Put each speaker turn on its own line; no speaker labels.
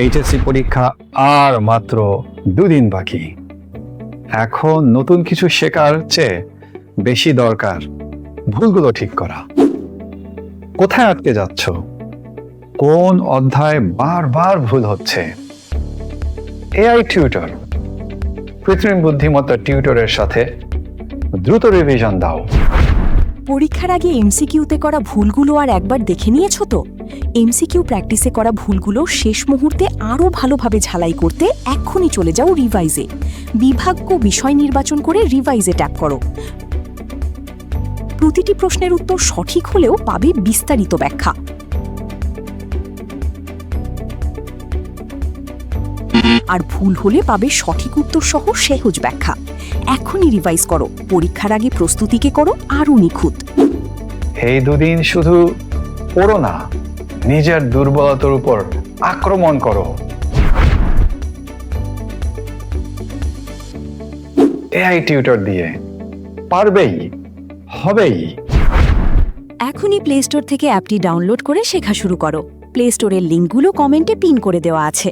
HSC পরীক্ষা আর মাত্র 2 দিন বাকি। এখন নতুন কিছু শেখার চেয়ে বেশি দরকার ভুলগুলো ঠিক করা। কোথায় আটকে যাচ্ছ? কোন অধ্যায় বারবার ভুল হচ্ছে? এআই টিউটর, কৃত্রিম বুদ্ধিমত্তা টিউটরের সাথে দ্রুত রিভিশন দাও।
পরীক্ষার আগে এমসিকিউতে করা ভুলগুলো আর একবার দেখে নিয়েছো তো? এমসিকিউ প্র্যাকটিসে করা ভুলগুলো শেষ মুহূর্তে আরও ভালোভাবে ঝালাই করতে এক্ষুনি চলে যাও রিভাইজে। বিভাজ্য বিষয় নির্বাচন করে রিভাইজে ট্যাপ করো। প্রতিটি প্রশ্নের উত্তর সঠিক হলেও পাবে বিস্তারিত ব্যাখ্যা। আর ভুল হলে পাবে সঠিক উত্তর সহ সহজ ব্যাখ্যা। এখনই রিভাইজ করো, পরীক্ষার আগে প্রস্তুতিকে করো আরও নিখুঁত।
এই 2 দিন শুধু পড়ো না, নিজের দুর্বলতার উপর আক্রমণ করো। এআই টিউটর দিয়ে পারবেই, হবেই।
এখনই প্লে স্টোর থেকে অ্যাপটি ডাউনলোড করে শেখা শুরু করো। প্লে স্টোরের লিঙ্কগুলো কমেন্টে পিন করে দেওয়া আছে।